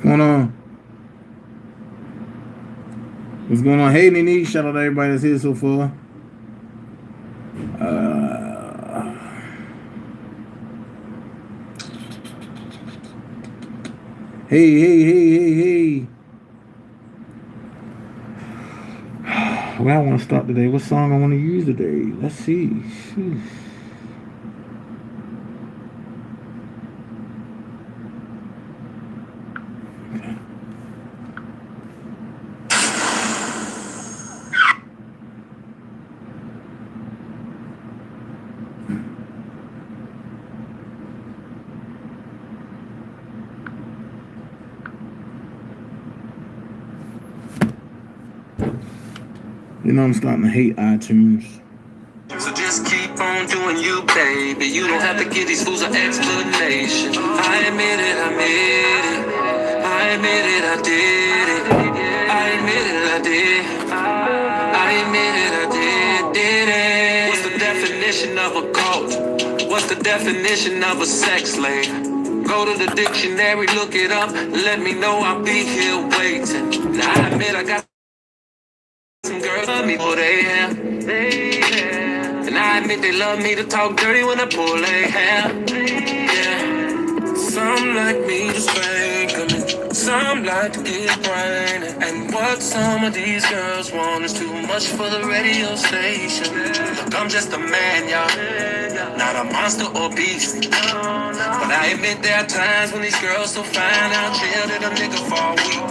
going on? What's going on? Hey, Nene. Shout out to everybody that's here so far. Hey. Where I want to start today? What song I want to use today? Let's see. Sheesh. You know I'm starting to hate iTunes. So just keep on doing you, baby. You don't have to give these fools an explanation. I admit it, I made it. I admit it, I did it. I admit it, I did. I admit it, I did it. What's the definition of a cult? What's the definition of a sex slave? Go to the dictionary, look it up. Let me know, I'll be here waiting. Now I admit I got some girls love me for they have. And I admit they love me to talk dirty when I pull their hair. Yeah. Some like me to spank them. Some like to get brainy. And what some of these girls want is too much for the radio station. Look, I'm just a man, y'all. Not a monster or beast. But I admit there are times when these girls so fine I'll chill at a nigga for a week.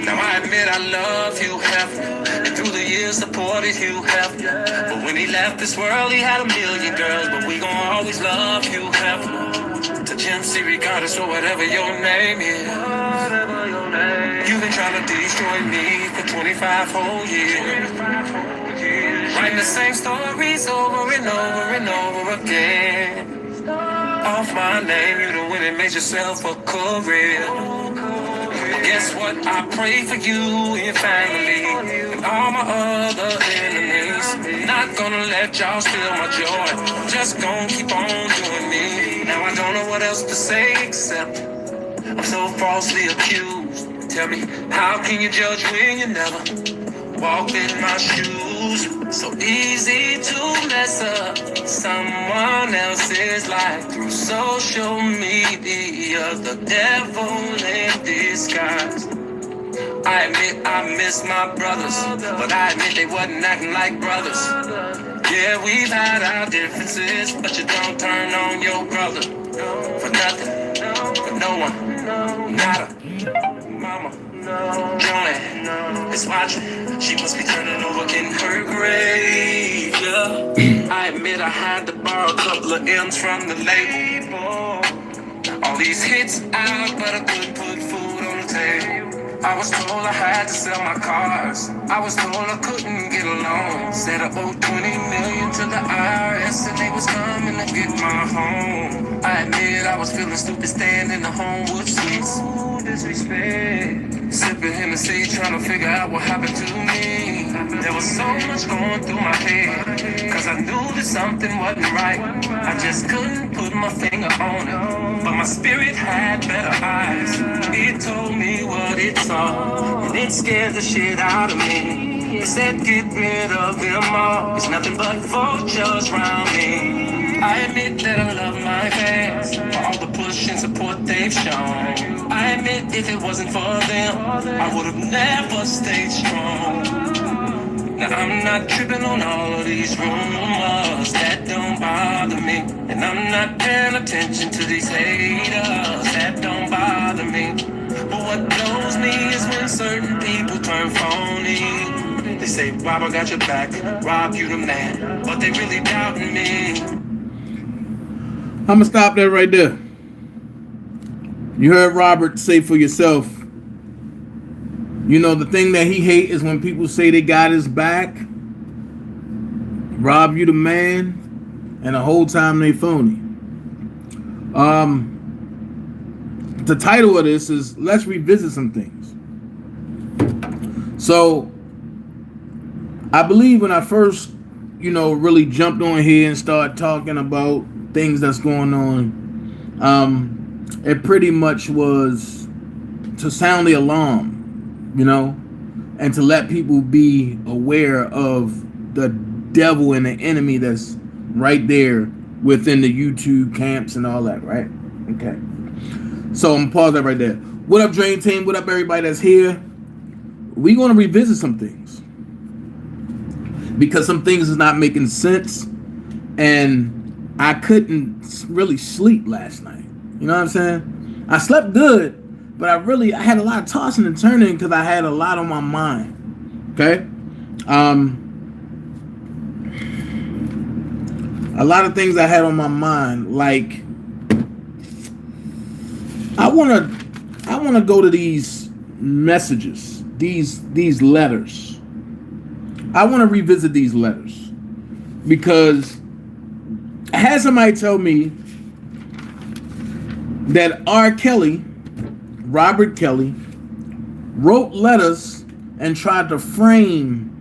Now I admit I love Hugh Hefner, and through the years supported Hugh Hefner. But when he left this world, he had a million girls, but we gon' always love Hugh Hefner. To Jim C, regardless of whatever your name is. You've been trying to destroy me for 25 whole years. Writing the same stories over and over and over again. Off my name, you the one that made yourself a career. Guess what? I pray for you and your family and all my other enemies. Not gonna let y'all steal my joy. Just gonna keep on doing me. Now I don't know what else to say except I'm so falsely accused. Tell me, how can you judge when you never walked in my shoes? So easy to mess up someone else's life through social media. The devil in disguise. I admit I miss my brothers, but I admit they wasn't acting like brothers. Yeah, we've had our differences, but you don't turn on your brother for nothing, for no one, nada. Mama Johnny is watching. She must be turning over in her grave. Yeah. I admit I had to borrow a couple of M's from the label. All these hits out, but I couldn't put food on the table. I was told I had to sell my cars. I was told I couldn't get a loan. Said I owed $20 million to the IRS and they was coming to get my home. I admit I was feeling stupid standing in the Homewood Suites. Disrespect. Sipping Hennessy, trying to figure out what happened to me. There was so much going through my head, cause I knew that something wasn't right. I just couldn't put my finger on it, but my spirit had better eyes. It told me what it saw, and it scared the shit out of me. It said get rid of them all, there's nothing but vultures around me. I admit that I love my fans for all the push and support they've shown. I admit if it wasn't for them, I would have never stayed strong. Now I'm not tripping on all of these rumors that don't bother me, and I'm not paying attention to these haters that don't bother me. But what blows me is when certain people turn phony. They say, Rob, I got your back, Rob, you the man, but they really doubting me. I'm gonna stop that right there. You heard Robert say for yourself. You know, the thing that he hates is when people say they got his back. Rob, you the man, and the whole time they phony. The title of this is Let's Revisit Some Things. So, I believe when I first, really jumped on here and started talking about things that's going on, it pretty much was to sound the alarm, you know, and to let people be aware of the devil and the enemy that's right there within the YouTube camps and all that, right? Okay. So I'm gonna pause that right there. What up, Drain Team? What up, everybody that's here? We're gonna revisit some things because some things is not making sense, and I couldn't really sleep last night. You know what I'm saying? I slept good, but I had a lot of tossing and turning because I had a lot on my mind. Okay. A lot of things I had on my mind, like I wanna go to these messages, these letters. I want to revisit these letters because I had somebody tell me that Robert Kelly, wrote letters and tried to frame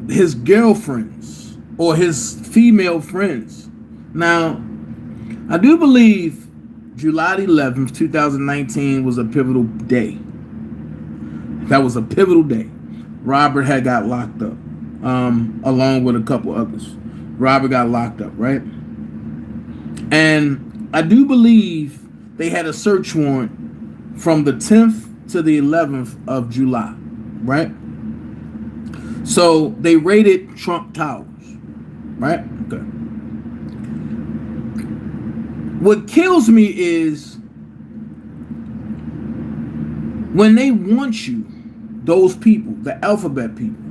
his girlfriends or his female friends. Now, I do believe July 11th, 2019 was a pivotal day. That was a pivotal day. Robert had got locked up, along with a couple others. Robert got locked up, right? And I do believe they had a search warrant from the 10th to the 11th of July, right? So they raided Trump Towers, right? Okay. What kills me is when they want you, those people, the alphabet people,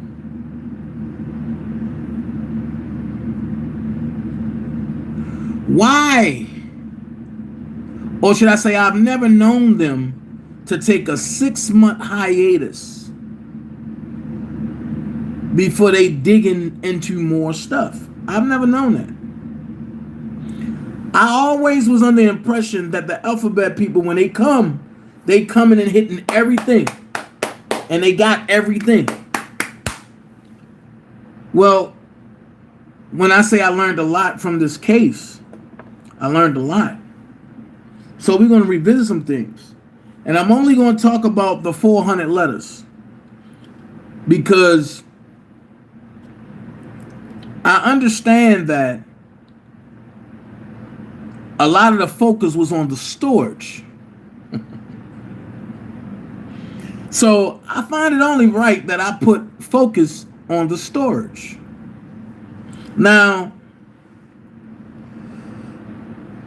why? Or should I say, I've never known them to take a 6-month hiatus before they digging into more stuff. I've never known that. I always was under the impression that the alphabet people, when they come in and hitting everything. And they got everything. Well, when I say I learned a lot from this case, I learned a lot. So we're going to revisit some things. And I'm only going to talk about the 400 letters. Because I understand that a lot of the focus was on the storage. So I find it only right that I put focus on the storage. Now,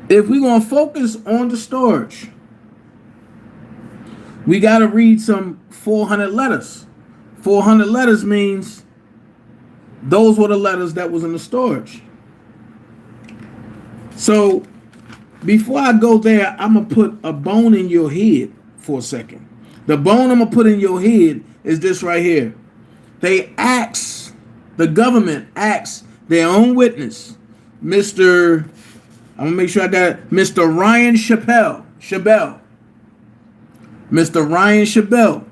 if we're going to focus on the storage, we got to read some 400 letters. 400 letters means those were the letters that was in the storage. So before I go there, I'm going to put a bone in your head for a second. The bone I'm going to put in your head is this right here. The government asked their own witness, I'm going to make sure I got it, Mr. Ryan Chabelle. Mr. Ryan Chabelle.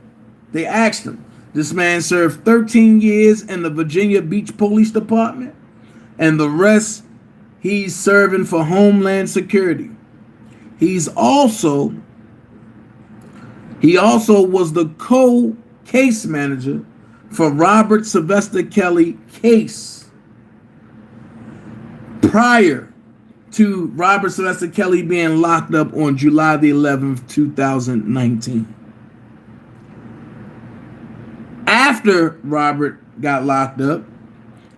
They asked him. This man served 13 years in the Virginia Beach Police Department, and the rest he's serving for Homeland Security. He also was the co-case manager for Robert Sylvester Kelly case prior to Robert Sylvester Kelly being locked up on July the 11th, 2019. After Robert got locked up,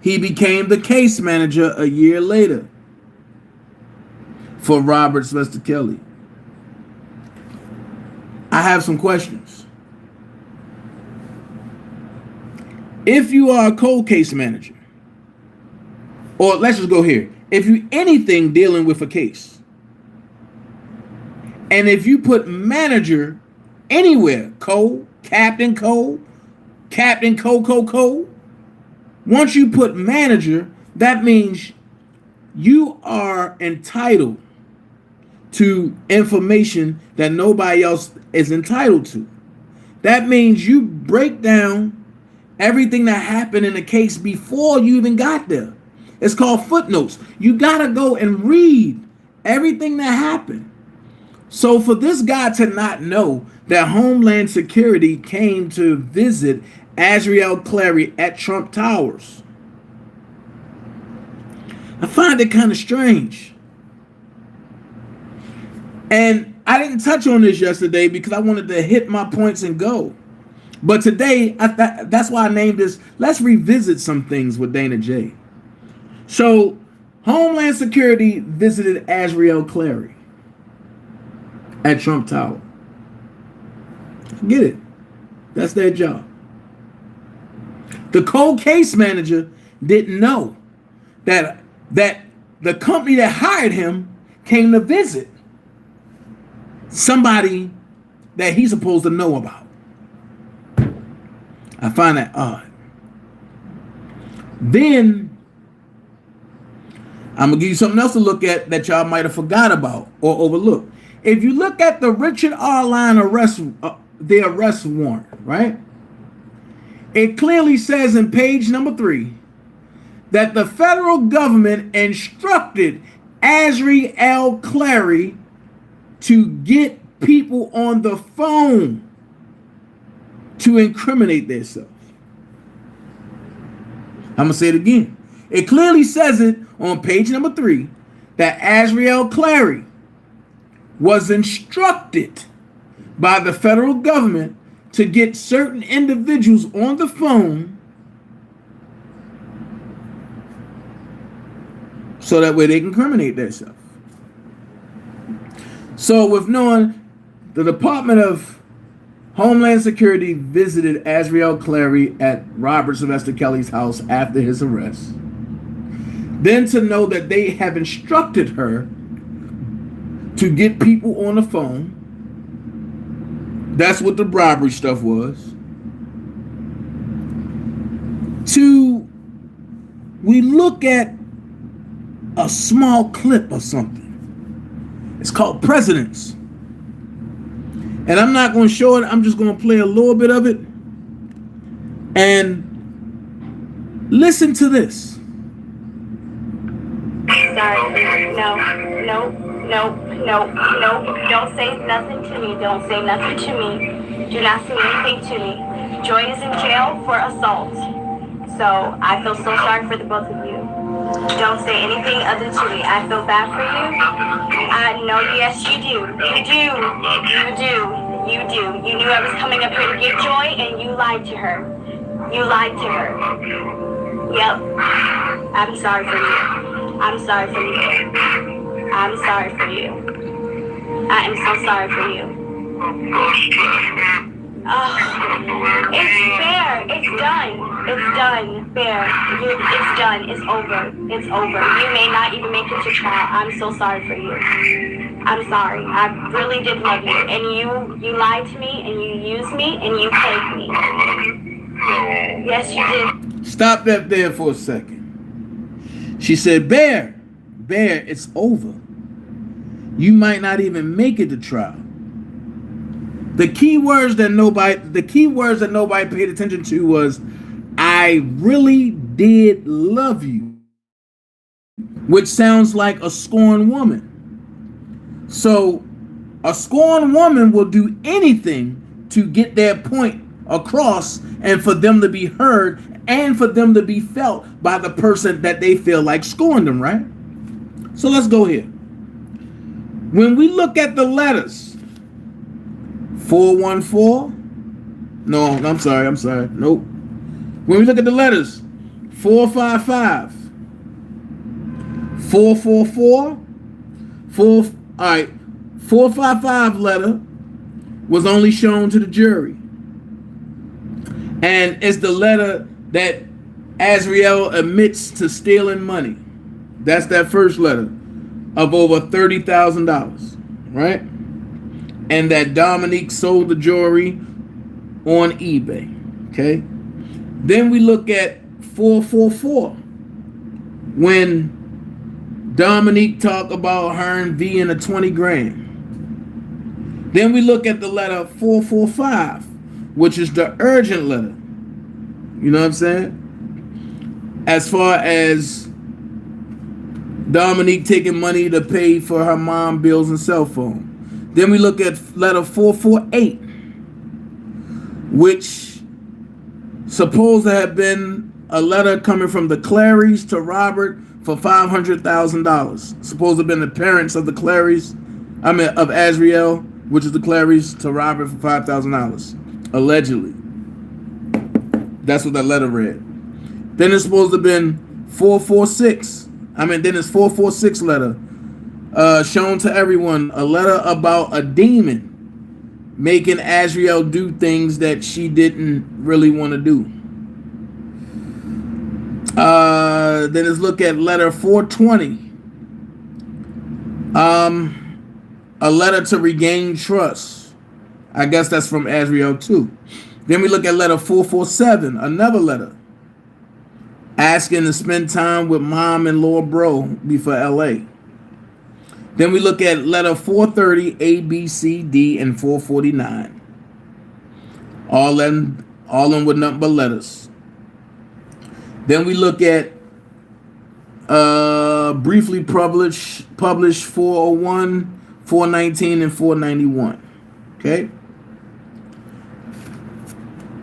he became the case manager a year later for Robert Sylvester Kelly. I have some questions. If you are a cold case manager, or let's just go here, if you anything dealing with a case, and if you put manager anywhere, captain, once you put manager, that means you are entitled to information that nobody else is entitled to. That means you break down everything that happened in the case before you even got there. It's called footnotes. You got to go and read everything that happened. So for this guy to not know that Homeland Security came to visit Azriel Clary at Trump Towers, I find it kind of strange. And I didn't touch on this yesterday because I wanted to hit my points and go. But today, that's why I named this, Let's Revisit Some Things with DanaJay. So, Homeland Security visited Azriel Clary at Trump Tower. I get it. That's their job. The cold case manager didn't know that the company that hired him came to visit somebody that he's supposed to know about. I find that odd. Then I'm gonna give you something else to look at that y'all might have forgot about or overlooked. If you look at the Richard R. Line arrest warrant, right? It clearly says in page number 3 that the federal government instructed Azriel Clary to get people on the phone to incriminate themselves. I'm going to say it again. It clearly says it on page number 3 that Azriel Clary was instructed by the federal government to get certain individuals on the phone so that way they can incriminate themselves. So with knowing the Department of Homeland Security visited Azriel Clary at Robert Sylvester Kelly's house after his arrest, then to know that they have instructed her to get people on the phone. That's what the bribery stuff was. We look at a small clip of something. It's called Presidents. And I'm not going to show it. I'm just going to play a little bit of it. And listen to this. Sorry. No. Don't say nothing to me. Don't say nothing to me. Do not say anything to me. Joy is in jail for assault. So I feel so sorry for the both of you. Don't say anything other to me. I feel bad for you. I know, yes, you do. You do. You knew I was coming up here to get Joy, and you lied to her. Yep. I'm sorry for you. I am so sorry for you. Oh, it's fair. It's done. Fair. It's done. It's over. You may not even make it to trial. I'm so sorry for you. I'm sorry. I really did love you. And you lied to me, and you used me, and you played me. Yes, you did. Stop that there for a second. She said, Bear, it's over. You might not even make it to trial. The key words that nobody paid attention to was, I really did love you, which sounds like a scorned woman. So a scorned woman will do anything to get their point across and for them to be heard and for them to be felt by the person that they feel like scorned them, right? So let's go here. When we look at the letters, 414. No, I'm sorry. Nope. When we look at the letters, 455, 444, 455 letter was only shown to the jury. And it's the letter that Azriel admits to stealing money. That's that first letter of over $30,000, right? And that Dominique sold the jewelry on eBay, okay? Then we look at 444 when Dominique talked about her and V in a 20 grand. Then we look at the letter 445, which is the urgent letter. You know what I'm saying? As far as Dominique taking money to pay for her mom bills and cell phone. Then we look at letter 448, which supposed to have been a letter coming from the Clarys to Robert for $500,000. Supposed to have been the parents of the Clarys, of Azriel, which is the Clarys, to Robert for $5,000. Allegedly. That's what that letter read. Then it's supposed to have been 446. Then it's 446 letter. Shown to everyone. A letter about a demon making Azriel do things that she didn't really want to do. Then let's look at letter 420. A letter to regain trust. I guess that's from Azriel too. Then we look at letter 447, another letter asking to spend time with mom and Lord Bro before LA. Then we look at letter 430, A, B, C, D, and 449. All in with nothing but letters. Then we look at briefly published 401, 419, and 491. Okay?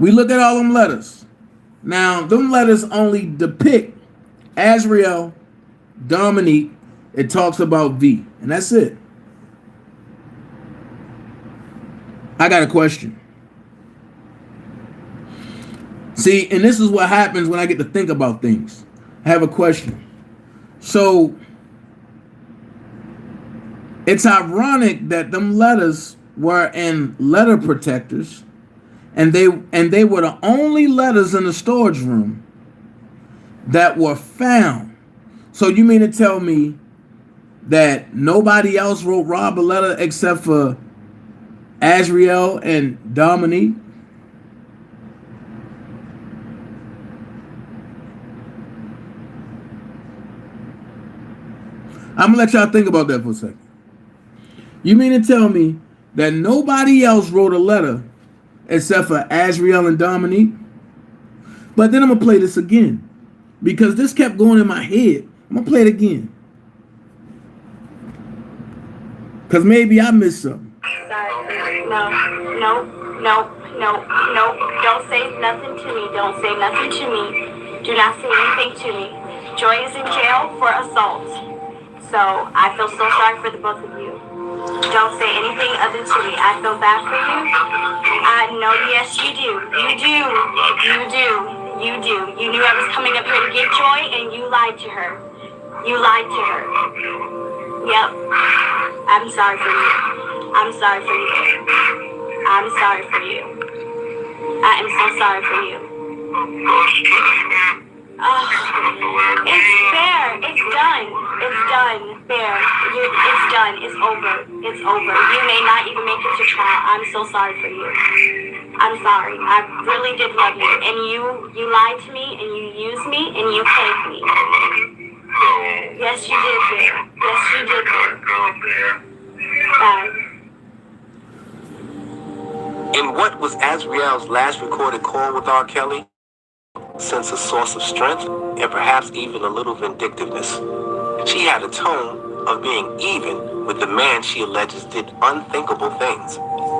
We look at all them letters. Now, them letters only depict Azriel, Dominique. It talks about V, and that's it. I got a question. See, and this is what happens when I get to think about things. I have a question. So, it's ironic that them letters were in letter protectors, and they were the only letters in the storage room that were found. So you mean to tell me that nobody else wrote Rob a letter except for Azriel and Dominique? I'm gonna let y'all think about that for a second. You mean to tell me that nobody else wrote a letter except for Azriel and Dominique? But then I'm gonna play this again because this kept going in my head. I'm gonna play it again because maybe I missed something. Sorry. No. Don't say nothing to me. Don't say nothing to me. Do not say anything to me. Joy is in jail for assault. So I feel so sorry for the both of you. Don't say anything other to me. I feel bad for you. I know, yes, you do. You knew I was coming up here to get Joy, and you lied to her. Yep. I'm sorry for you. I am so sorry for you. Oh, it's fair. It's done. Fair. It's done. It's over. You may not even make it to trial. I'm so sorry for you. I'm sorry. I really did love you. And you lied to me, and you used me, and you played me. Yes, you did, Bear. Bye. In what was Azriel's last recorded call with R. Kelly? Sense a source of strength and perhaps even a little vindictiveness. She had a tone of being even with the man she alleges did unthinkable things,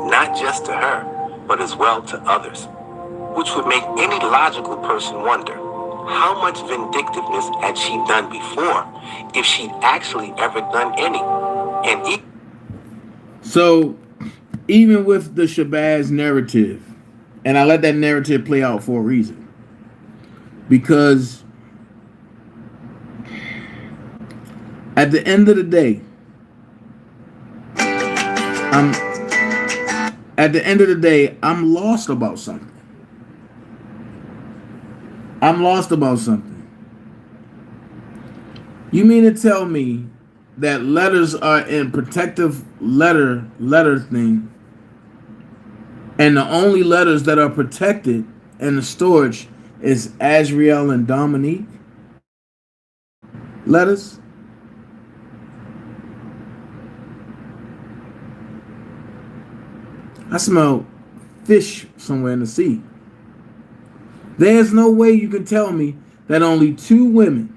not just to her, but as well to others, which would make any logical person wonder, how much vindictiveness had she done before, if she'd actually ever done any? So, even with the Shabazz narrative, and I let that narrative play out for a reason, because at the end of the day, I'm lost about something. You mean to tell me that letters are in protective letter thing, and the only letters that are protected in the storage is Azriel and Dominique letters? I smell fish somewhere in the sea. There's no way you can tell me that only two women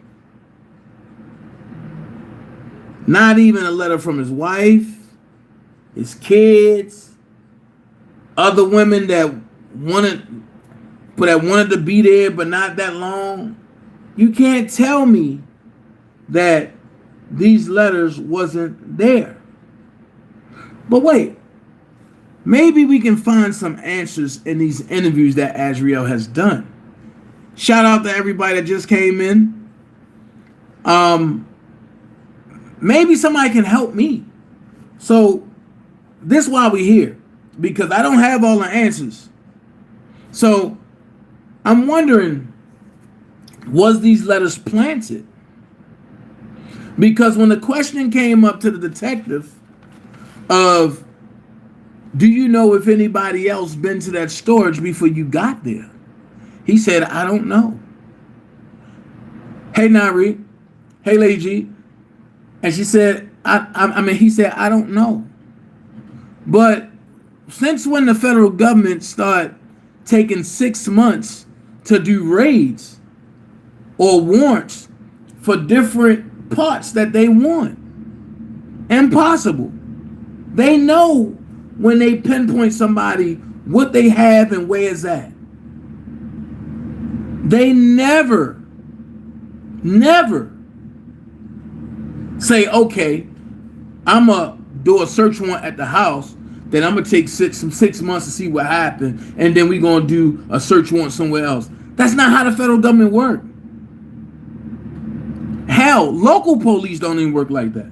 Not even a letter from his wife, his kids, other women that wanted to be there but not that long. You can't tell me that these letters wasn't there. But wait, maybe we can find some answers in these interviews that Azriel has done. Shout out to everybody that just came in. Maybe somebody can help me. So this is why we're here, because I don't have all the answers. So I'm wondering, was these letters planted? Because when the question came up to the detective of, do you know if anybody else been to that storage before you got there? He said, I don't know. Hey, Nari. Hey, Lady G. And she said, he said, I don't know. But since when the federal government started taking 6 months to do raids or warrants for different parts that they want? Impossible. They know when they pinpoint somebody what they have and where it's at. They never say, okay, I'm going to do a search warrant at the house, then I'm going to take 6 months to see what happened, and then we're going to do a search warrant somewhere else. That's not how the federal government works. Hell, local police don't even work like that.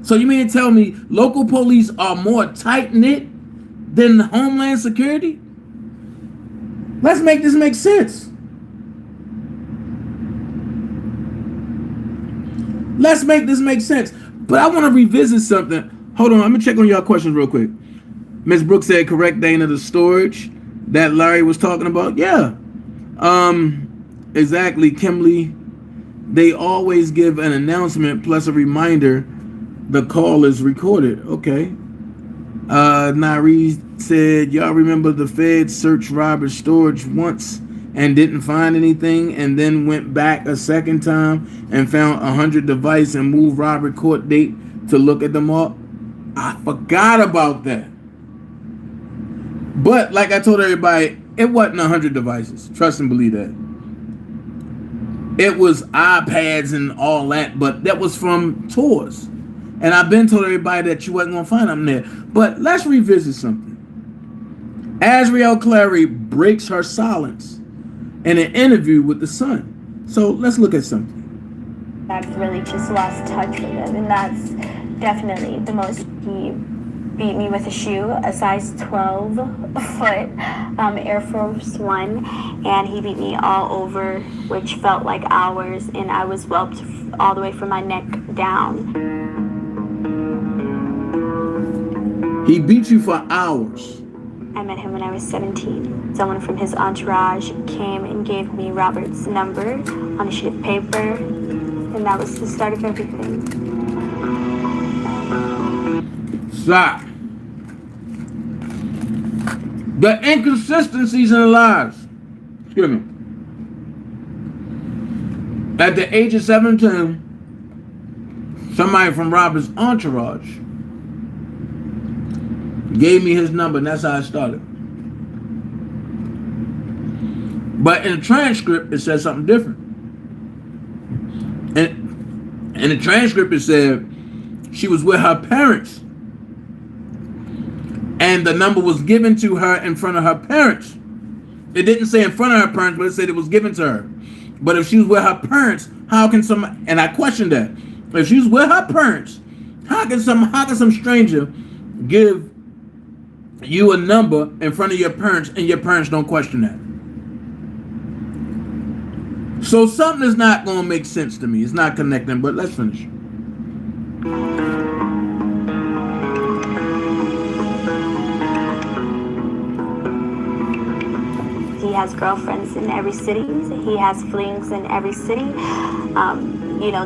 So you mean to tell me local police are more tight-knit than Homeland Security? Let's make this make sense. Let's make this make sense. But I want to revisit something. Hold on, I'm going to check on y'all questions real quick. Ms. Brooks said, correct, Dana, the storage that Larry was talking about? Yeah. Exactly, Kimberly. They always give an announcement plus a reminder the call is recorded. Okay. Nari said, y'all remember the feds searched Robert's storage once and didn't find anything, and then went back a second time and found 100 devices and moved Robert court date to look at them all? I forgot about that. But like I told everybody, it wasn't 100 devices. Trust and believe that. It was iPads and all that, but that was from tours. And I've been told everybody that you wasn't going to find them there. But let's revisit something. Azriel Clary breaks her silence in an interview with The Sun. So let's look at something. I've really just lost touch with him, and that's definitely the most. He beat me with a shoe, a size 12 foot Air Force One, and he beat me all over, which felt like hours, and I was whelped all the way from my neck down. He beat you for hours. I met him when I was 17. Someone from his entourage came and gave me Robert's number on a sheet of paper, and that was the start of everything. Stop. The inconsistencies in the lives. Excuse me. At the age of 17, somebody from Robert's entourage gave me his number, and that's how I started. But in the transcript, it said something different. And in the transcript, it said she was with her parents, and the number was given to her in front of her parents. It didn't say in front of her parents, but it said it was given to her. But if she was with her parents, how can some? And I questioned that. If she's with her parents, how can some stranger give you a number in front of your parents and your parents don't question that? So something is not going to make sense to me. It's not connecting, but let's finish. He has girlfriends in every city. He has flings in every city.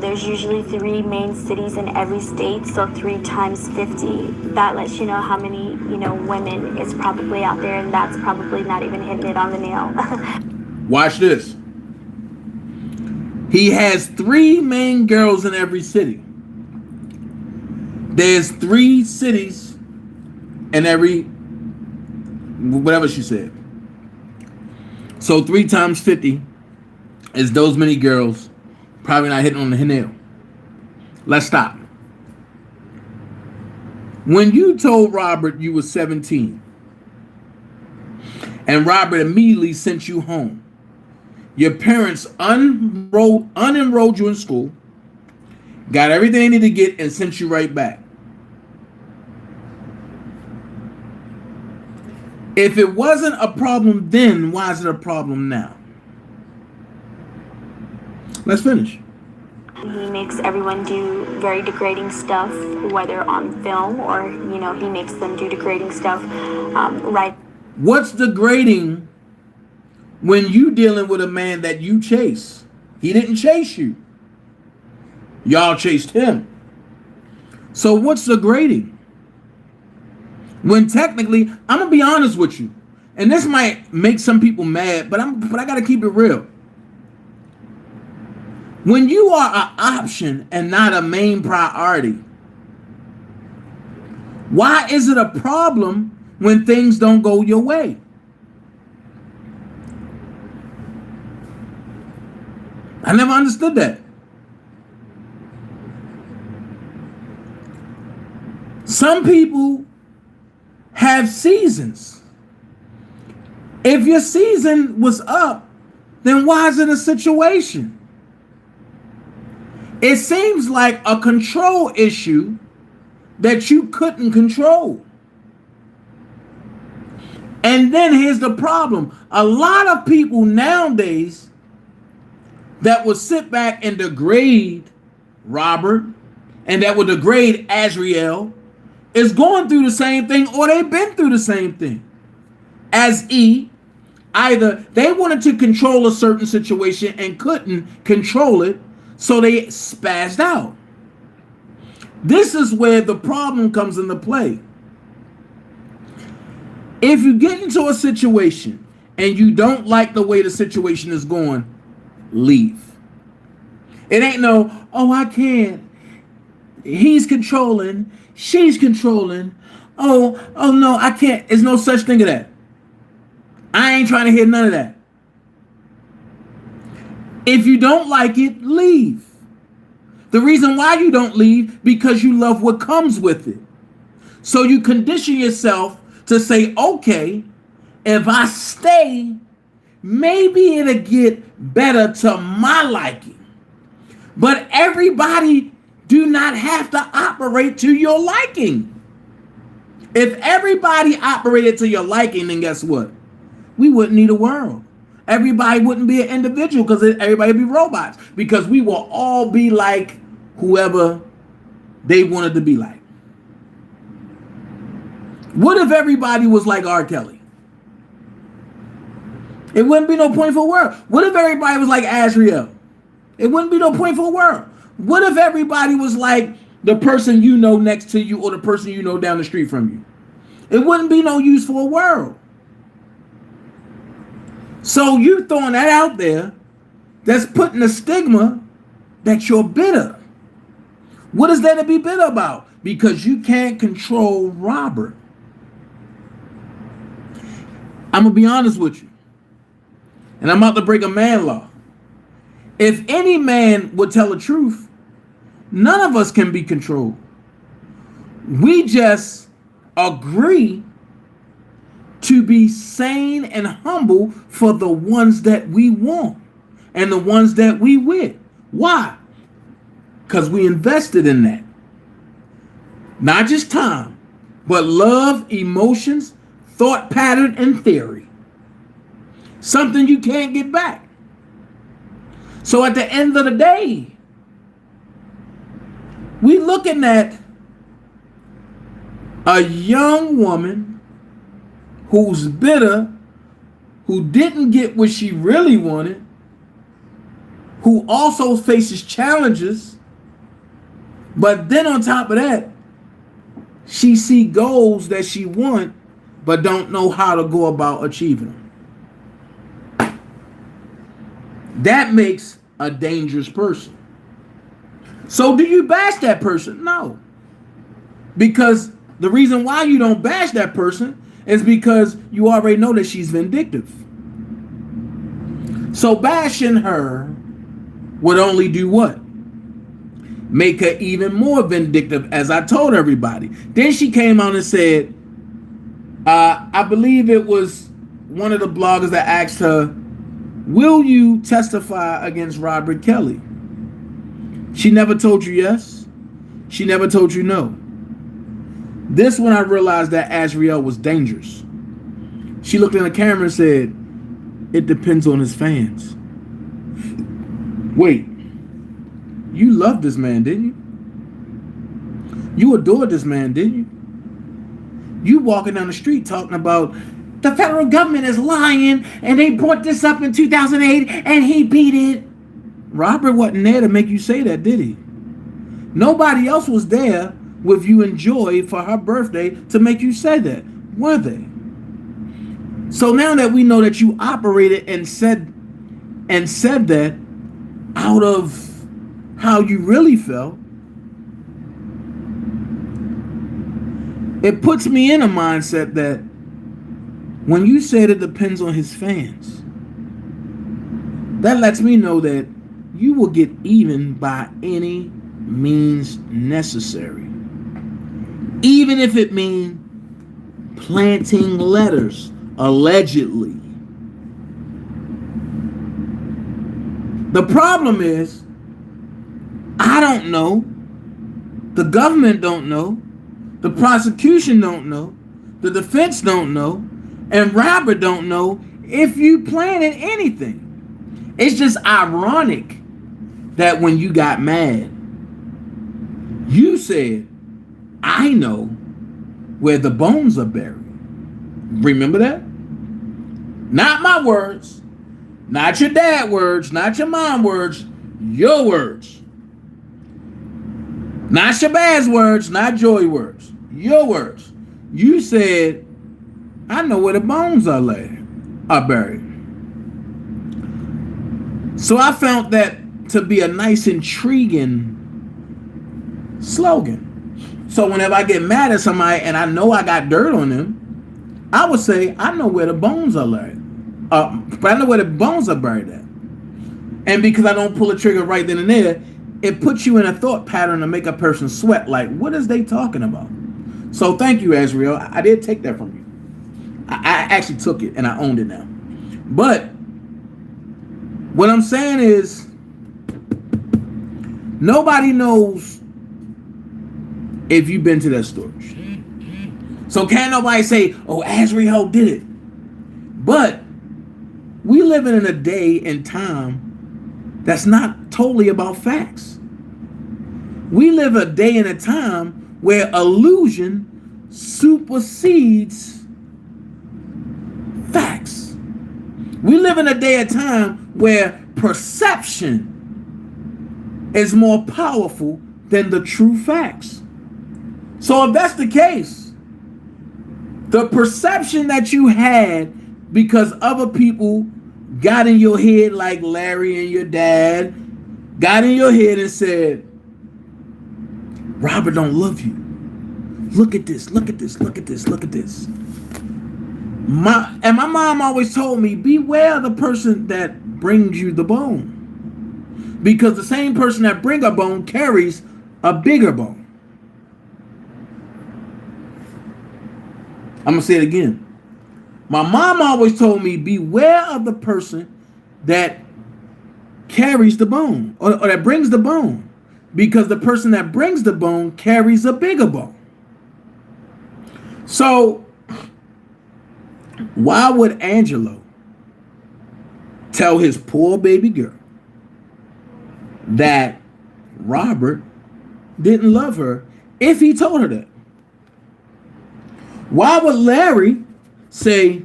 There's usually 3 main cities in every state, so 3 times 50. That lets you know how many, women is probably out there, and that's probably not even hitting it on the nail. Watch this. He has 3 main girls in every city. There's 3 cities in every, whatever she said. So 3 times 50 is those many girls probably not hitting on the nail. Let's stop. When you told Robert you were 17 and Robert immediately sent you home, your parents unenrolled you in school, got everything they needed to get, and sent you right back. If it wasn't a problem then, why is it a problem now? Let's finish. He makes everyone do very degrading stuff, whether on film or, he makes them do degrading stuff right. What's degrading when you dealing with a man that you chase? He didn't chase you. Y'all chased him. So what's degrading? When technically, I'm gonna be honest with you, and this might make some people mad, but I gotta keep it real. When you are an option and not a main priority, why is it a problem when things don't go your way? I never understood that. Some people have seasons. If your season was up, then why is it a situation? It seems like a control issue that you couldn't control. And then here's the problem. A lot of people nowadays that will sit back and degrade Robert and that will degrade Azriel is going through the same thing, or they've been through the same thing as E. Either they wanted to control a certain situation and couldn't control it, so they spazzed out. This is where the problem comes into play. If you get into a situation and you don't like the way the situation is going, leave. It ain't no, oh, I can't. He's controlling. She's controlling. Oh no, I can't. There's no such thing as that. I ain't trying to hear none of that. If you don't like it, leave. The reason why you don't leave, because you love what comes with it. So you condition yourself to say, okay, if I stay, maybe it'll get better to my liking. But everybody do not have to operate to your liking. If everybody operated to your liking, then guess what? We wouldn't need a world. Everybody wouldn't be an individual because everybody would be robots, because we will all be like whoever they wanted to be like. What if everybody was like R. Kelly? It wouldn't be no point for a world. What if everybody was like Azriel? It wouldn't be no point for a world. What if everybody was like the person you know next to you or the person you know down the street from you? It wouldn't be no use for a world. So you throwing that out there, that's putting a stigma that you're bitter. What is there to be bitter about? Because you can't control Robert. I'm going to be honest with you. And I'm about to break a man law. If any man would tell the truth, none of us can be controlled. We just agree to be sane and humble for the ones that we want and the ones that we with. Why? Because we invested in that. Not just time, but love, emotions, thought pattern, and theory. Something you can't get back. So at the end of the day, we looking at a young woman who's bitter, who didn't get what she really wanted, who also faces challenges, but then on top of that, she see goals that she want, but don't know how to go about achieving them. That makes a dangerous person. So do you bash that person? No. Because the reason why you don't bash that person is because you already know that she's vindictive. So bashing her would only do what? Make her even more vindictive, as I told everybody. Then she came out and said, I believe it was one of the bloggers that asked her, will you testify against Robert Kelly? She never told you yes. She never told you no. This when I realized that Azriel was dangerous. She looked in the camera and said, it depends on his fans. Wait, you loved this man, didn't you? You adored this man, didn't you? You walking down the street talking about the federal government is lying and they brought this up in 2008 and he beat it. Robert wasn't there to make you say that, did he? Nobody else was there with you and Joy for her birthday to make you say that, were they? So now that we know that you operated and said that out of how you really felt, it puts me in a mindset that when you said it depends on his fans, that lets me know that you will get even by any means necessary. Even if it means planting letters, allegedly. The problem is, I don't know, the government don't know, the prosecution don't know, the defense don't know, and Robert don't know if you planted anything. It's just ironic that when you got mad, you said, I know where the bones are buried. Remember that? Not my words, not your dad words, not your mom words, your words. Not Shabazz words, not Joy words, your words. You said, I know where the bones are buried. So I found that to be a nice, intriguing slogan. So whenever I get mad at somebody and I know I got dirt on them, I would say, I know where the bones are buried. But I know where the bones are buried at. And because I don't pull the trigger right then and there, it puts you in a thought pattern to make a person sweat. Like, what is they talking about? So thank you, Azriel. I did take that from you. I actually took it and I owned it now. But what I'm saying is, nobody knows if you've been to that storage. So can't nobody say, oh, Azriel did it. But we living in a day and time that's not totally about facts. We live a day and a time where illusion supersedes facts. We live in a day and time where perception is more powerful than the true facts. So if that's the case, the perception that you had because other people got in your head, like Larry and your dad, got in your head and said, Robert don't love you. Look at this, look at this, look at this, look at this. My mom always told me, beware the person that brings you the bone. Because the same person that brings a bone carries a bigger bone. I'm going to say it again. My mom always told me, beware of the person that carries the bone or that brings the bone, because the person that brings the bone carries a bigger bone. So why would Angelo tell his poor baby girl that Robert didn't love her if he told her that? Why would Larry say,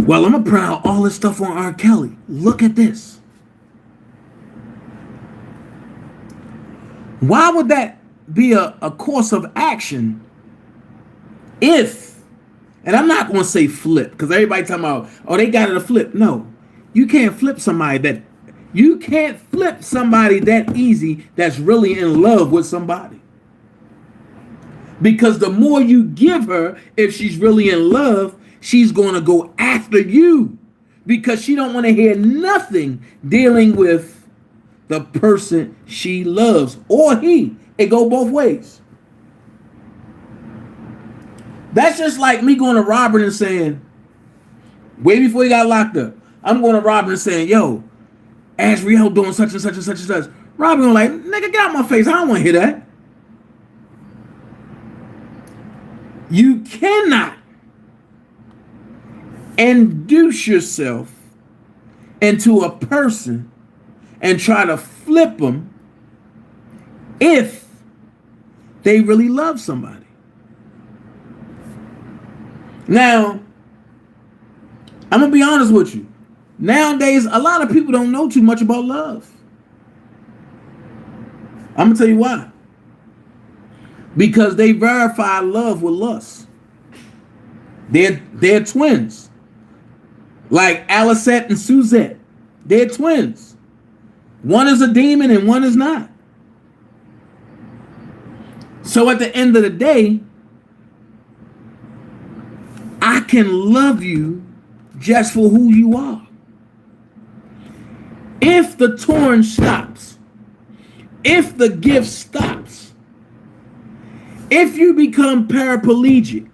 well, I'm going to print out all this stuff on R. Kelly. Look at this. Why would that be a course of action if, and I'm not going to say flip, because everybody talking about, oh, they got it a flip. No, you can't flip somebody that easy that's really in love with somebody. Because the more you give her, if she's really in love, she's going to go after you because she don't want to hear nothing dealing with the person she loves or he. It go both ways. That's just like me going to Robert and saying, way before he got locked up, I'm going to Robert and saying, yo, Asriel doing such and such and such and such. Robert going like, nigga, get out my face. I don't want to hear that. You cannot induce yourself into a person and try to flip them if they really love somebody. Now, I'm going to be honest with you. Nowadays, a lot of people don't know too much about love. I'm going to tell you why. Because they verify love with lust. They're twins. Like Alicette and Suzette. They're twins. One is a demon and one is not. So at the end of the day, I can love you just for who you are. If the torn stops, if the gift stops, if you become paraplegic,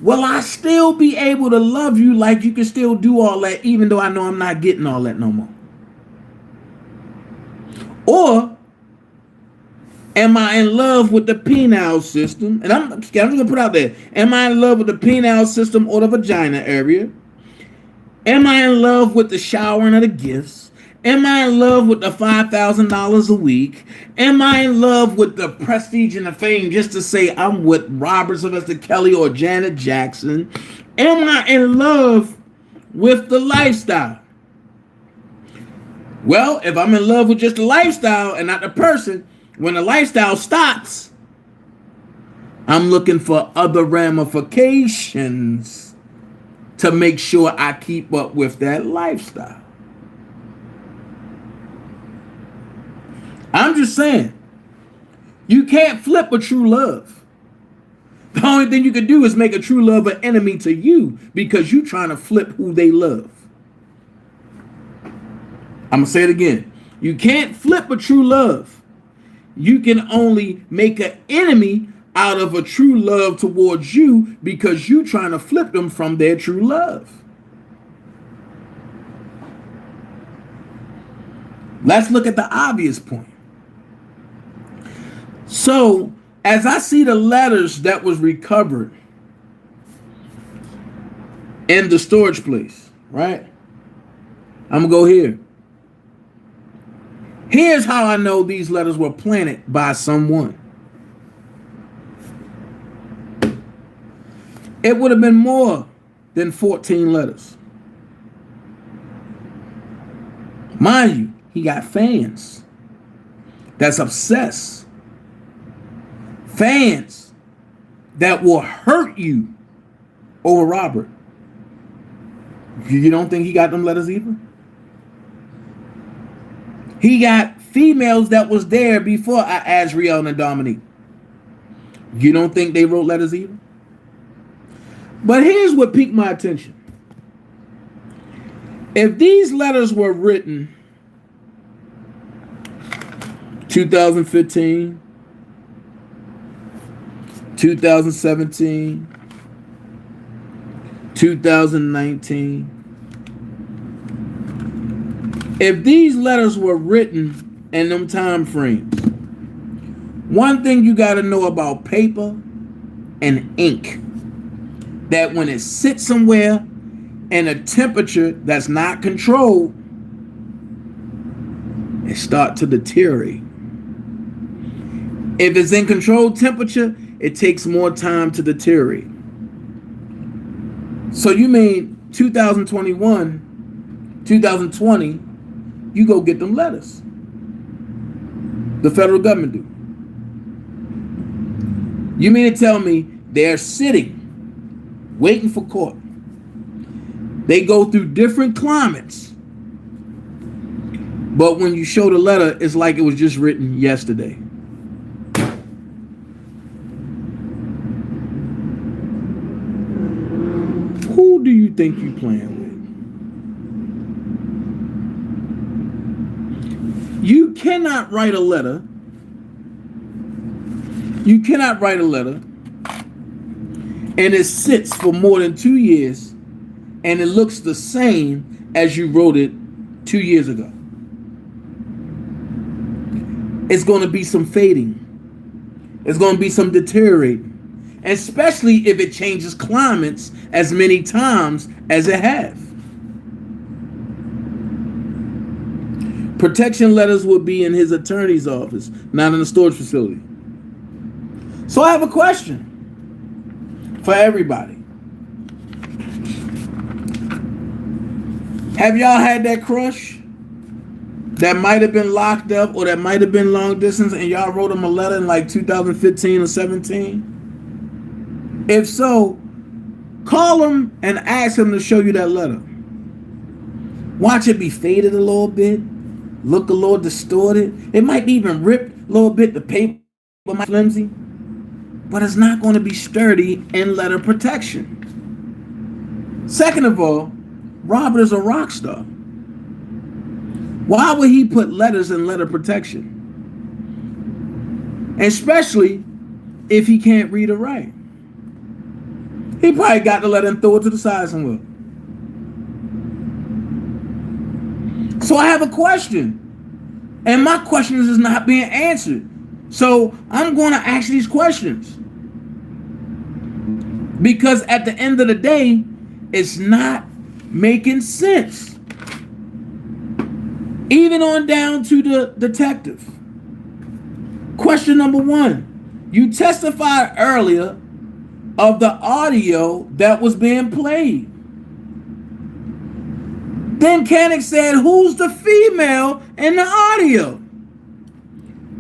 will I still be able to love you like you can still do all that, even though I know I'm not getting all that no more? Or am I in love with the penile system? And I'm just going to put out there. Am I in love with the penile system or the vagina area? Am I in love with the showering of the gifts? Am I in love with the $5,000 a week? Am I in love with the prestige and the fame just to say I'm with Robert Sylvester Kelly or Janet Jackson? Am I in love with the lifestyle? Well, if I'm in love with just the lifestyle and not the person, when the lifestyle stops, I'm looking for other ramifications to make sure I keep up with that lifestyle. I'm just saying, you can't flip a true love. The only thing you can do is make a true love an enemy to you because you're trying to flip who they love. I'm going to say it again. You can't flip a true love. You can only make an enemy out of a true love towards you because you're trying to flip them from their true love. Let's look at the obvious point. So, as I see the letters that was recovered in the storage place, right? I'm going to go here. Here's how I know these letters were planted by someone. It would have been more than 14 letters. Mind you, he got fans that's obsessed. Fans that will hurt you over Robert. You don't think he got them letters either? He got females that was there before Asriel and Dominique. You don't think they wrote letters either? But here's what piqued my attention. If these letters were written 2015, 2017, 2019. If these letters were written in them time frames, one thing you got to know about paper and ink, that when it sits somewhere in a temperature that's not controlled, it starts to deteriorate. If it's in controlled temperature, it takes more time to deteriorate. So you mean 2021, 2020, you go get them letters. The federal government do. You mean to tell me they're sitting, waiting for court. They go through different climates. But when you show the letter, it's like it was just written yesterday. Who do you think you playing with? You cannot write a letter. You cannot write a letter and it sits for more than 2 years and it looks the same as you wrote it 2 years ago. It's going to be some fading. It's going to be some deteriorating, especially if it changes climates as many times as it have. Protection letters will be in his attorney's office, not in the storage facility. So I have a question for everybody. Have y'all had that crush that might have been locked up or that might have been long distance and y'all wrote him a letter in like 2015 or 17? If so, call him and ask him to show you that letter. Watch it be faded a little bit, look a little distorted. It might be even ripped a little bit, the paper might be flimsy, but it's not going to be sturdy in letter protection. Second of all, Robert is a rock star. Why would he put letters in letter protection? Especially if he can't read or write. He probably got the letter and threw it to the side somewhere. So I have a question. And my question is not being answered. So I'm going to ask these questions. Because at the end of the day, it's not making sense. Even on down to the detective. Question number 1. You testified earlier of the audio that was being played. Then Koenig said, who's the female in the audio?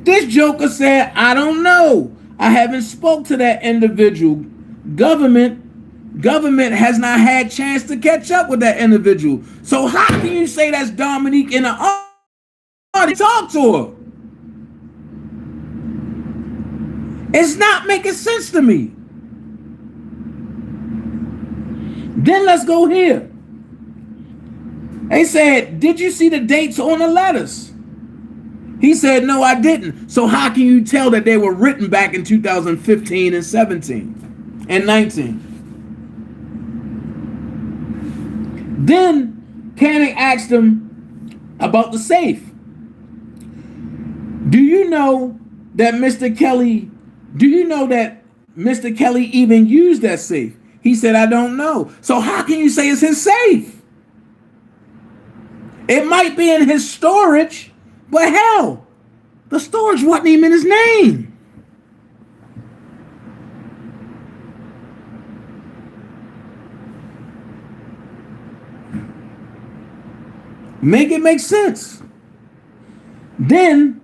This joker said, I don't know. I haven't spoke to that individual. Government has not had chance to catch up with that individual. So how can you say that's Dominique in the audio? Talk to her. It's not making sense to me. Then let's go here. They said, did you see the dates on the letters? He said, no, I didn't. So how can you tell that they were written back in 2015 and 17 and 19? Then Koenig asked him about the safe. Do you know that Mr. Kelly even used that safe? He said, I don't know. So how can you say it's his safe? It might be in his storage, but hell, the storage wasn't even in his name. Make it make sense. Then,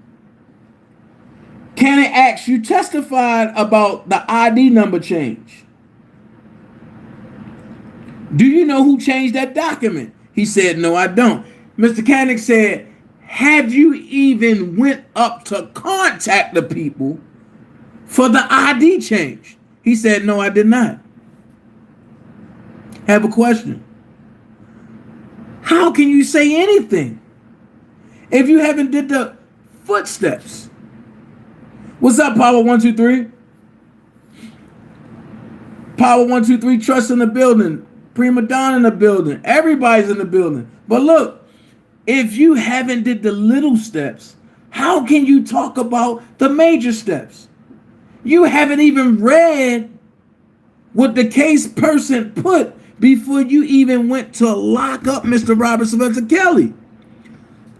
Koenig asks, you testified about the ID number change. Do you know who changed that document? He said, no, I don't. Mr. Koenig said, have you even went up to contact the people for the ID change? He said, no, I did not. Have a question. How can you say anything if you haven't did the footsteps? What's up, Power 123? Power 123, trust in the building. Prima Donna in the building. Everybody's in the building. But look, if you haven't did the little steps, how can you talk about the major steps? You haven't even read what the case person put before you even went to lock up Mr. Robert Sylvester Kelly.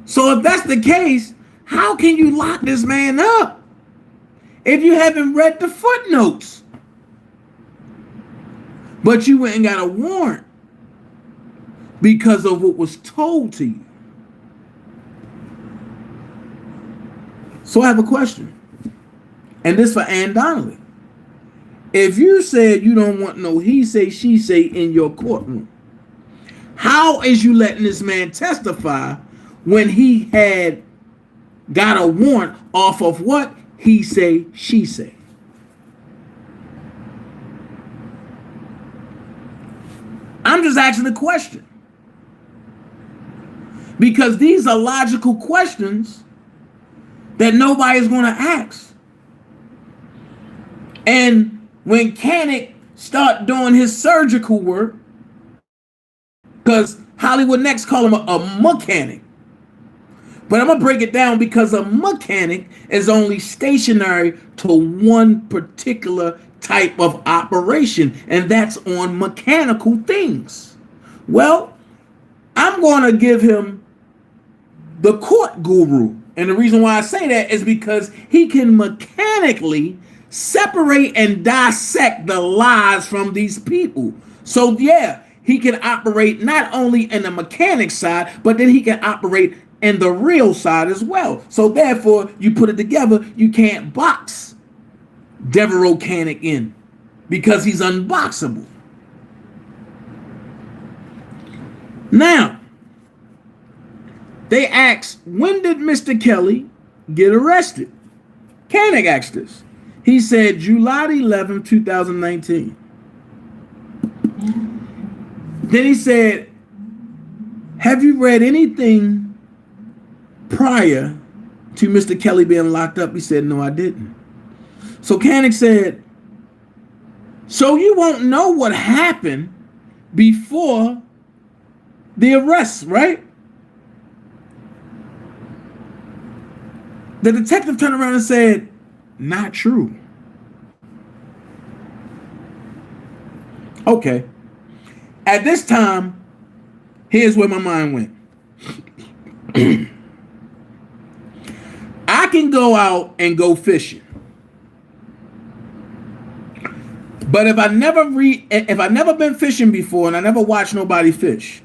So if that's the case, how can you lock this man up if you haven't read the footnotes? But you went and got a warrant because of what was told to you. So I have a question. And this for Ann Donnelly. If you said you don't want no he say, she say in your courtroom, how is you letting this man testify when he had got a warrant off of what he say, she say? I'm just asking the question. Because these are logical questions that nobody's going to ask. And when Kanik start doing his surgical work, because Hollywood Next call him a mechanic. But I'm going to break it down because a mechanic is only stationary to one particular type of operation, and that's on mechanical things. Well, I'm going to give him the court guru. And the reason why I say that is because he can mechanically separate and dissect the lies from these people. So yeah, he can operate not only in the mechanic side, but then he can operate in the real side as well. So therefore, you put it together, you can't box Devereaux Kanik in because he's unboxable. Now, they asked, when did Mr. Kelly get arrested? Kanik asked this. He said July 11, 2019. Then he said, have you read anything prior to Mr. Kelly being locked up? He said, no, I didn't. So Kanik said, so you won't know what happened before the arrest, right? The detective turned around and said, not true. Okay. At this time, here's where my mind went. I can go out and go fishing. But if I never been fishing before and I never watched nobody fish,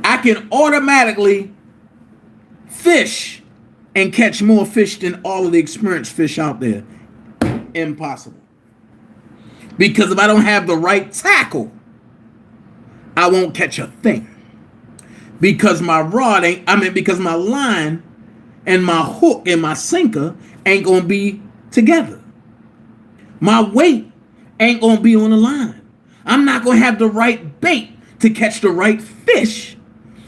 I can automatically fish and catch more fish than all of the experienced fish out there. Impossible. Because if I don't have the right tackle, I won't catch a thing. Because my because my line and my hook and my sinker ain't gonna be together. My weight ain't gonna be on the line. I'm not gonna have the right bait to catch the right fish.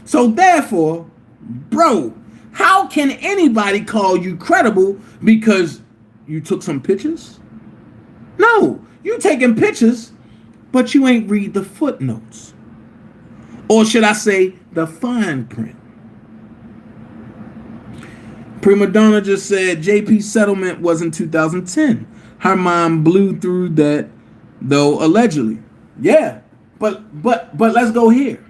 So therefore, bro, how can anybody call you credible because you took some pictures? No, you taking pictures, but you ain't read the footnotes. Or should I say the fine print? Prima Donna just said JP's settlement was in 2010. Her mom blew through that, though, allegedly. Yeah, but let's go here.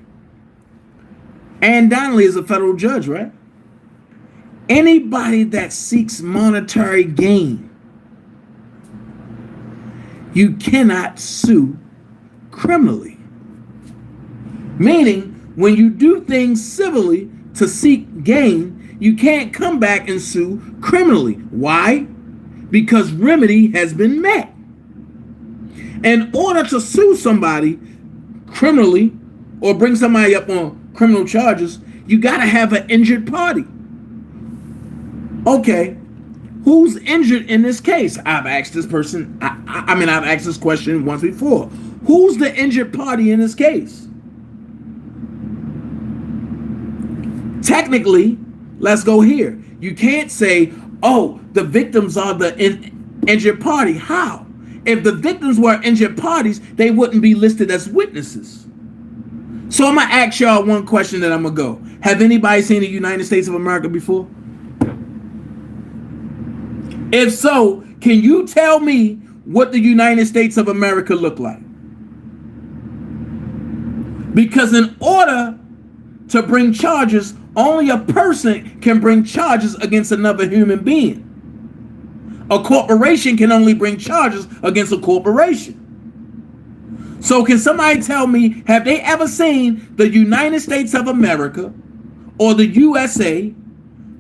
Ann Donnelly is a federal judge, right? Anybody that seeks monetary gain, you cannot sue criminally. Meaning, when you do things civilly to seek gain, you can't come back and sue criminally. Why? Because remedy has been met. In order to sue somebody criminally or bring somebody up on criminal charges, you got to have an injured party. Okay, who's injured in this case? I've asked this person, I've asked this question once before. Who's the injured party in this case? Technically, let's go here. You can't say, oh, the victims are the injured party. How? If the victims were injured parties, they wouldn't be listed as witnesses. So I'm going to ask y'all one question that I'm going to go. Have anybody seen the United States of America before? If so, can you tell me what the United States of America look like? Because in order to bring charges, only a person can bring charges against another human being. A corporation can only bring charges against a corporation. So can somebody tell me, have they ever seen the United States of America or the USA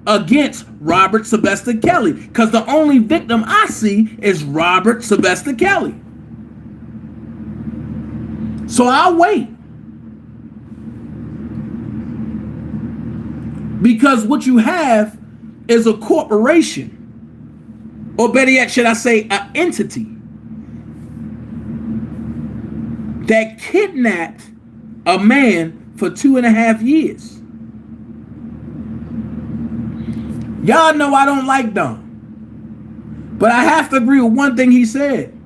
against Robert Sylvester Kelly? Because the only victim I see is Robert Sylvester Kelly. So I'll wait. Because what you have is a corporation, or better yet, should I say, an entity that kidnapped a man for 2.5 years. Y'all know I don't like Don, but I have to agree with one thing he said.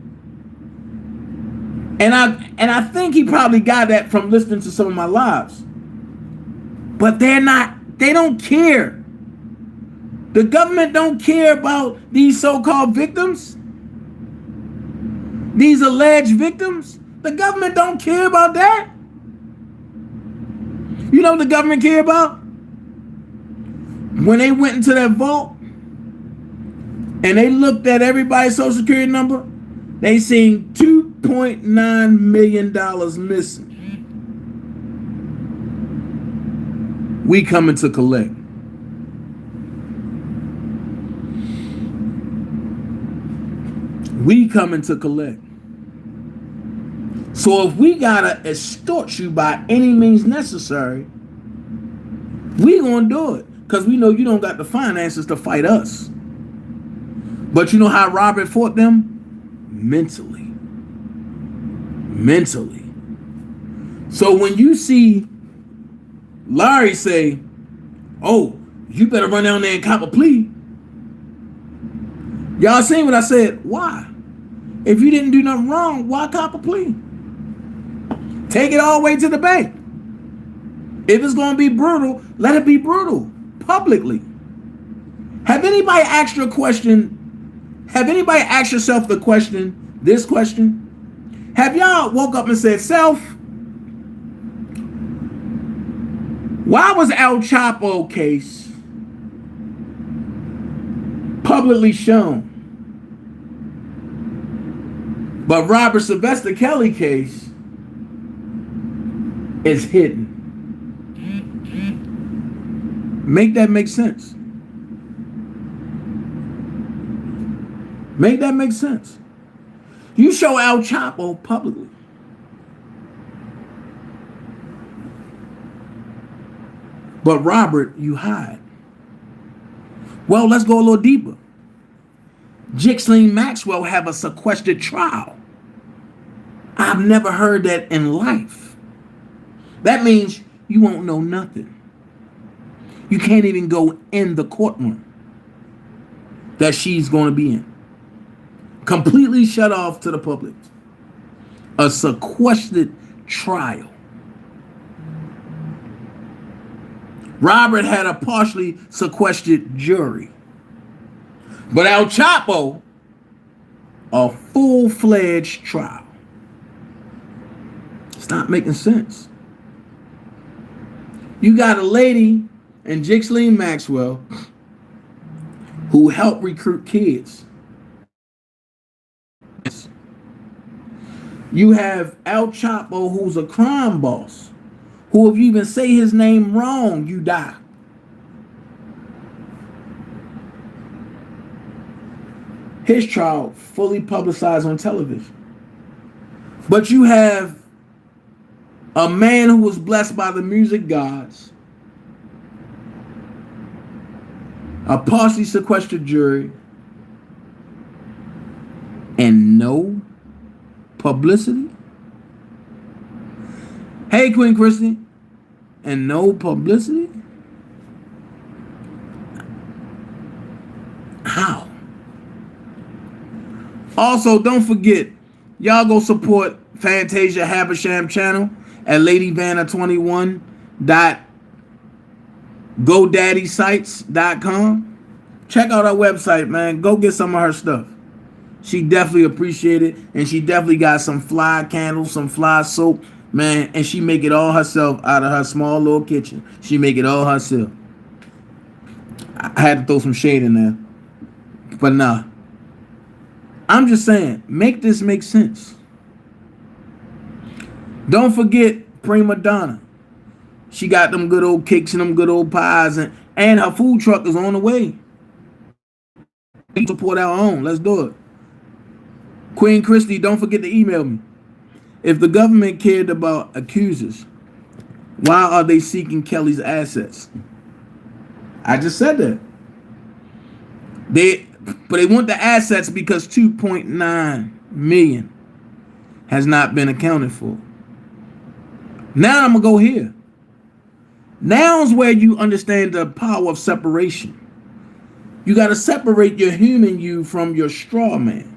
And I think he probably got that from listening to some of my lives. But they don't care. The government don't care about these so-called victims. These alleged victims. The government don't care about that. You know what the government care about? When they went into that vault and they looked at everybody's social security number, they seen $2.9 million missing. We coming to collect. We coming to collect. So if we gotta extort you by any means necessary, we gonna do it. Because we know you don't got the finances to fight us. But you know how Robert fought them? Mentally. Mentally. So when you see Larry say, oh, you better run down there and cop a plea. Y'all seen what I said? Why? If you didn't do nothing wrong, why cop a plea? Take it all the way to the bank. If it's going to be brutal, let it be brutal. Publicly. Have anybody asked you a question? Have anybody asked yourself the question, this question? Have y'all woke up and said, self, why was El Chapo case publicly shown, but Robert Sylvester Kelly case is hidden? Make that make sense. Make that make sense. You show El Chapo publicly. But Robert, you hide. Well, let's go a little deeper. Ghislaine Maxwell have a sequestered trial. I've never heard that in life. That means you won't know nothing. You can't even go in the courtroom that she's going to be in. Completely shut off to the public. A sequestered trial. Robert had a partially sequestered jury. But El Chapo, a full-fledged trial. It's not making sense. You got a lady in Ghislaine Maxwell who helped recruit kids. You have El Chapo, who's a crime boss, who if you even say his name wrong, you die. His trial fully publicized on television. But you have a man who was blessed by the music gods, a partially sequestered jury, and no publicity. Hey, Queen Christy, and no publicity? How? Also, don't forget, y'all go support Fantasia Habersham channel at ladyvanna21.godaddysites.com. Check out our website, man. Go get some of her stuff. She definitely appreciate it, and she definitely got some fly candles, some fly soap, man, and she make it all herself out of her small little kitchen. She make it all herself. I had to throw some shade in there, but nah. I'm just saying, make this make sense. Don't forget Prima Donna. She got them good old cakes and them good old pies, and her food truck is on the way. We support our own. Let's do it. Queen Christy, don't forget to email me. If the government cared about accusers, why are they seeking Kelly's assets? I just said that. But they want the assets because $2.9 million has not been accounted for. Now I'm going to go here. Now is where you understand the power of separation. You got to separate your human you from your straw man.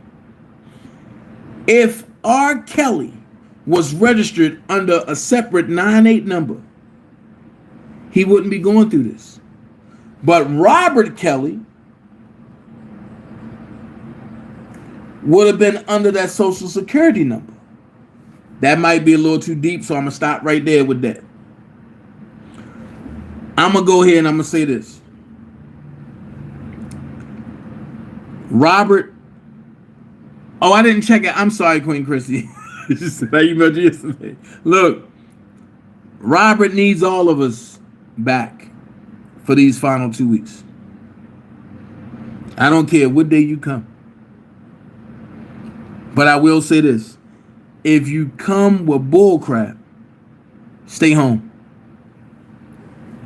If R. Kelly was registered under a separate 98 number, he wouldn't be going through this. But Robert Kelly would have been under that social security number. That might be a little too deep, so I'm going to stop right there with that. I'm going to go ahead and I'm going to say this. Robert, oh, I didn't check it. I'm sorry, Queen Christy. Look, Robert needs all of us back for these final 2 weeks. I don't care what day you come. But I will say this. If you come with bullcrap, stay home.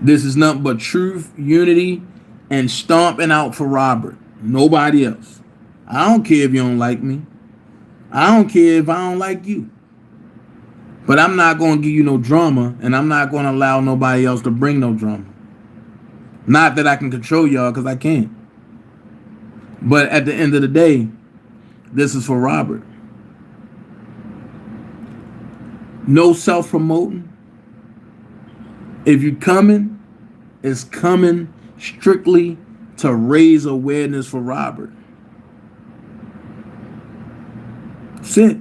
This is nothing but truth, unity, and stomping out for Robert. Nobody else. I don't care if you don't like me. I don't care if I don't like you. But I'm not going to give you no drama, and I'm not going to allow nobody else to bring no drama. Not that I can control y'all, because I can't. But at the end of the day, this is for Robert. No self-promoting. If you're coming, it's coming strictly to raise awareness for Robert. That's it.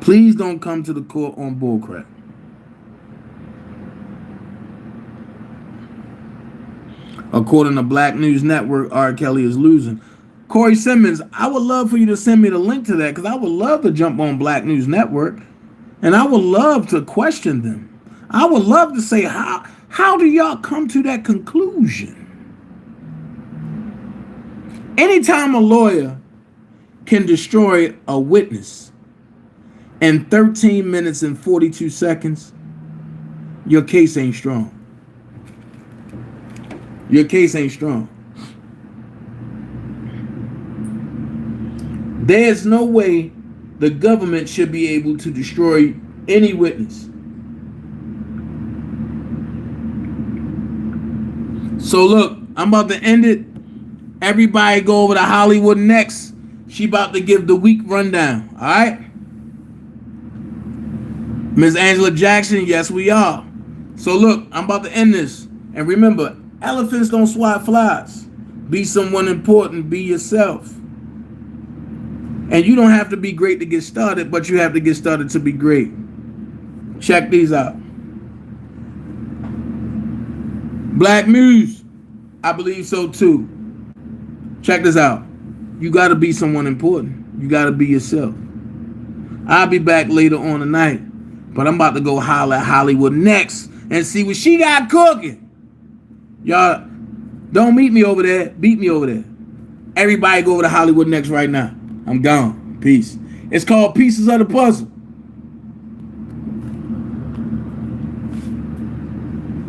Please don't come to the court on bullcrap. According to Black News Network, R. Kelly is losing. Corey Simmons, I would love for you to send me the link to that, because I would love to jump on Black News Network, and I would love to question them. I would love to say, how do y'all come to that conclusion? Anytime a lawyer can destroy a witness in 13 minutes and 42 seconds, your case ain't strong. Your case ain't strong. There's no way the government should be able to destroy any witness. So look, I'm about to end it. Everybody go over to Hollywood next. She about to give the week rundown. All right? Ms. Angela Jackson, yes we are. So look, I'm about to end this. And remember, elephants don't swat flies. Be someone important. Be yourself. And you don't have to be great to get started, but you have to get started to be great. Check these out. Black Muse, I believe so too. Check this out. You got to be someone important. You got to be yourself. I'll be back later on tonight, but I'm about to go holler at Hollywood next and see what she got cooking. Y'all, don't meet me over there. Beat me over there. Everybody go over to Hollywood next right now. I'm gone. Peace. It's called Pieces of the Puzzle.